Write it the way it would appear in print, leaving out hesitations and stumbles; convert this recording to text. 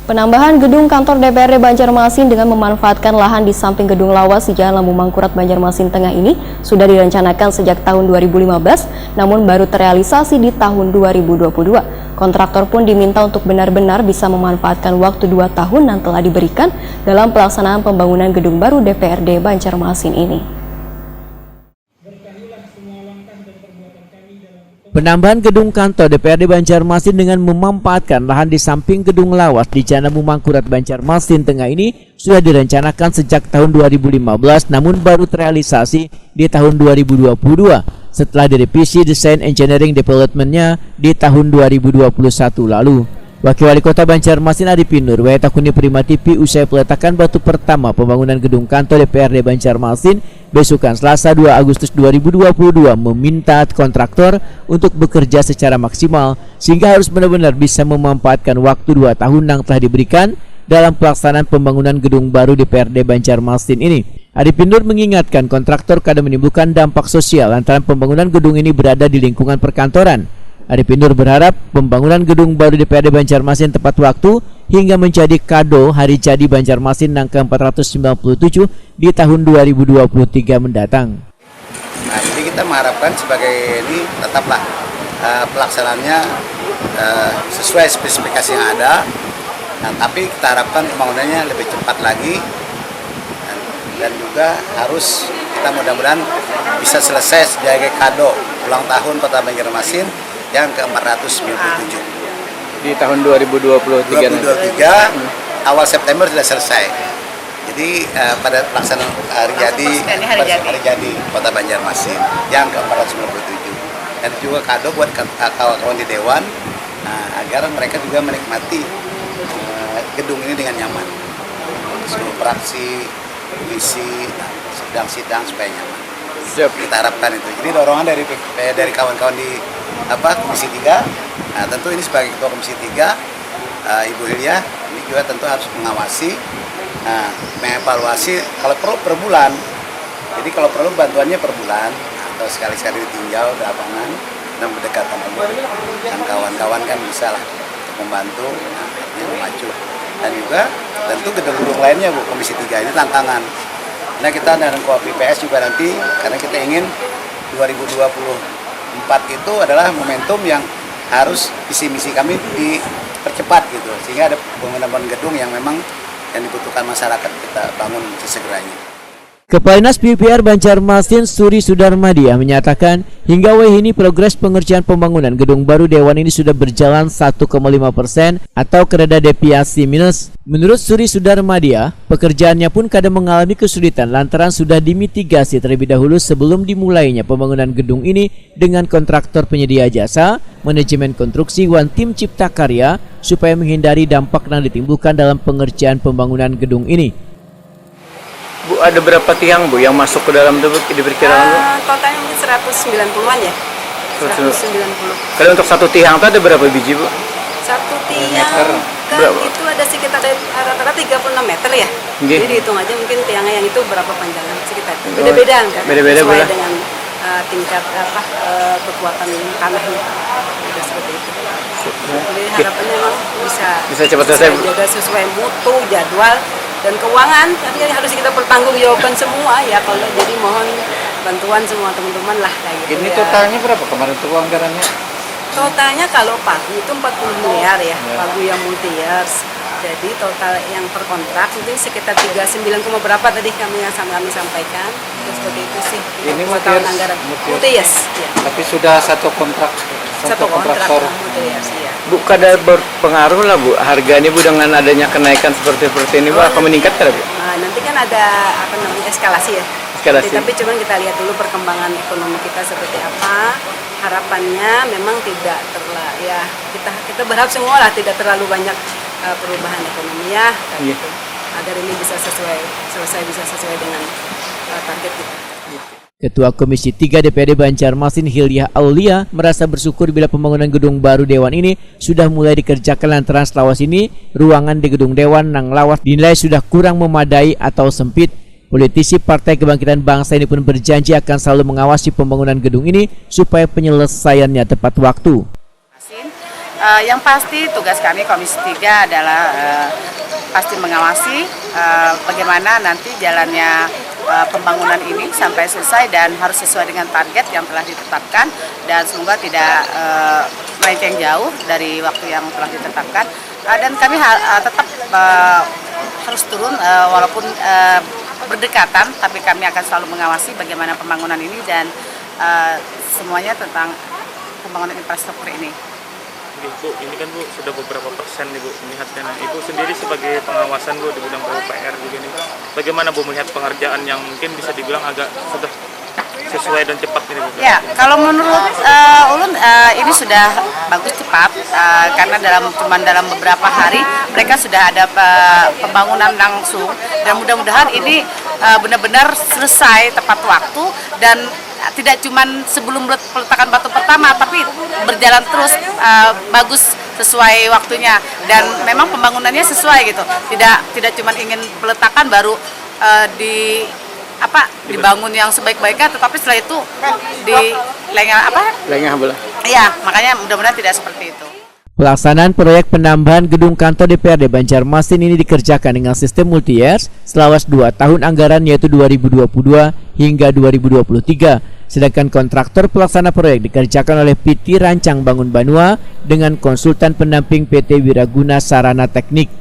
Penambahan gedung kantor DPRD Banjarmasin dengan memanfaatkan lahan di samping gedung lawas di Jalan Lambu Mangkurat Banjarmasin Tengah ini sudah direncanakan sejak tahun 2015, namun baru terrealisasi di tahun 2022. Kontraktor pun diminta untuk benar-benar bisa memanfaatkan waktu 2 tahun yang telah diberikan dalam pelaksanaan pembangunan gedung baru DPRD Banjarmasin ini. Penambahan gedung kantor DPRD Banjarmasin dengan memanfaatkan lahan di samping gedung lawas di Jalan Lambu Mangkurat Banjarmasin Tengah ini sudah direncanakan sejak tahun 2015, namun baru terrealisasi di tahun 2022 setelah direvisi desain engineering development-nya di tahun 2021 lalu. Wakil Wali Kota Banjarmasin Arifin Nur Takuni Prima TV usai peletakan batu pertama pembangunan gedung kantor DPRD Banjarmasin besokan Selasa 2 Agustus 2022 meminta kontraktor untuk bekerja secara maksimal sehingga harus benar-benar bisa memanfaatkan waktu 2 tahun yang telah diberikan dalam pelaksanaan pembangunan gedung baru DPRD Banjarmasin ini. Arifin Nur mengingatkan kontraktor kadang menimbulkan dampak sosial lantaran pembangunan gedung ini berada di lingkungan perkantoran. Arifin Nur berharap pembangunan gedung baru DPRD Banjarmasin tepat waktu hingga menjadi kado hari jadi Banjarmasin yang ke-497 di tahun 2023 mendatang. Nah, jadi kita mengharapkan sebagai ini tetaplah pelaksanaannya sesuai spesifikasi yang ada. Nah, tapi kita harapkan pembangunannya lebih cepat lagi dan juga harus kita mudah-mudahan bisa selesai sebagai kado ulang tahun Kota Banjarmasin yang ke-497 di tahun 2023 awal September sudah selesai. Jadi pada pelaksanaan hari jadi Kota Banjarmasin yang ke-497 dan juga kado buat kawan-kawan di Dewan agar mereka juga menikmati gedung ini dengan nyaman. Seluruh praksi, komisi, sidang supaya nyaman. Siap. Kita harapkan itu. Jadi dorongan dari kawan-kawan di Komisi 3. Nah, tentu ini sebagai Ketua Komisi 3, Ibu Hilya ini juga tentu harus mengawasi, mengevaluasi kalau perlu per bulan. Jadi kalau perlu bantuannya per bulan atau sekali-sekali ditinjau di lapangan dan berdekatan dan kawan-kawan kan bisa lah untuk membantu memacu. Dan juga tentu gedung-gedung lainnya Bu, Komisi 3 ini tantangan. Nah, kita dan PPS juga nanti karena kita ingin 2024 itu adalah momentum yang harus visi misi kami dipercepat gitu, sehingga ada pembangunan gedung yang memang yang dibutuhkan masyarakat kita bangun sesegeranya. Kepala Dinas PUPR Banjarmasin Suri Sudarmadia menyatakan hingga weh ini progres pengerjaan pembangunan gedung baru Dewan ini sudah berjalan 1,5% atau kereda deviasi minus. Menurut Suri Sudarmadia, pekerjaannya pun kadang mengalami kesulitan lantaran sudah dimitigasi terlebih dahulu sebelum dimulainya pembangunan gedung ini dengan kontraktor penyedia jasa, manajemen konstruksi, dan tim cipta karya supaya menghindari dampak yang ditimbulkan dalam pengerjaan pembangunan gedung ini. Bu, ada berapa tiang Bu yang masuk ke dalam itu diperkirakan Bu? Totalnya mungkin 190-an ya. 190. Kalau untuk satu tiang itu ada berapa biji Bu? Satu tiang kan itu ada sekitar rata-rata 36 meter ya. Okay. Jadi dihitung aja mungkin tiangnya yang itu berapa panjangnya sekitar. Beda-beda kan. Beda-beda sesuai dengan tingkat kekuatan tanahnya. Tidak seperti itu. Jadi harapannya memang bisa cepat selesai. Jaga sesuai mutu, jadwal dan keuangan, tapi harus kita pertanggungjawabkan semua ya. Kalau jadi mohon bantuan semua teman-teman lah kayak gitu. Ini ya. totalnya berapa kemarin tuh anggarannya? Totalnya kalau pagu itu 40 miliar ya, pagu yang multi years. Jadi total yang per kontrak mungkin sekitar 39, berapa tadi kami sampaikan. Seperti itu sih. Ini total anggaran multi years. Ya. Tapi sudah satu kontrak. Satu kontraktor multi years ya. Bu, kadar berpengaruh lah Bu harganya Bu dengan adanya kenaikan seperti ini Bu, akan meningkat kan Bu? Nanti kan ada eskalasi ya. Eskalasi. Tapi cuman kita lihat dulu perkembangan ekonomi kita seperti apa. Harapannya memang tidak terlalu ya, kita berharap semua lah tidak terlalu banyak perubahan ekonomi ya gitu. Agar ini bisa sesuai dengan target kita. Ketua Komisi 3 DPRD Banjarmasin Hilya Aulia merasa bersyukur bila pembangunan gedung baru Dewan ini sudah mulai dikerjakan lantaran selawas ini ruangan di gedung Dewan yang lawas dinilai sudah kurang memadai atau sempit. Politisi Partai Kebangkitan Bangsa ini pun berjanji akan selalu mengawasi pembangunan gedung ini supaya penyelesaiannya tepat waktu. Yang pasti tugas kami Komisi 3 adalah pasti mengawasi bagaimana nanti jalannya pembangunan ini sampai selesai dan harus sesuai dengan target yang telah ditetapkan dan semoga tidak melenceng jauh dari waktu yang telah ditetapkan. Dan kami tetap harus turun walaupun berdekatan, tapi kami akan selalu mengawasi bagaimana pembangunan ini dan semuanya tentang pembangunan infrastruktur ini. Bu, ini kan Bu sudah beberapa persen nih Bu melihatnya. Nah, Ibu sendiri sebagai pengawasan Bu di bidang PUPR juga nih, bagaimana Bu melihat pengerjaan yang mungkin bisa dibilang agak sudah sesuai dan cepat ini Bu? Ya, kalau menurut Ulun ini sudah bagus cepat karena dalam beberapa hari mereka sudah ada pembangunan langsung dan mudah-mudahan ini benar-benar selesai tepat waktu dan tidak cuma sebelum peletakan batu pertama tapi berjalan terus bagus sesuai waktunya dan memang pembangunannya sesuai gitu, tidak cuma ingin peletakan baru dibangun yang sebaik-baiknya tetapi setelah itu Lengah bola. Iya, makanya mudah-mudahan tidak seperti itu. Pelaksanaan proyek penambahan gedung kantor DPRD Banjarmasin ini dikerjakan dengan sistem multi-years selama 2 tahun anggaran yaitu 2022 hingga 2023. Sedangkan kontraktor pelaksana proyek dikerjakan oleh PT Rancang Bangun Banua dengan konsultan pendamping PT Wiraguna Sarana Teknik.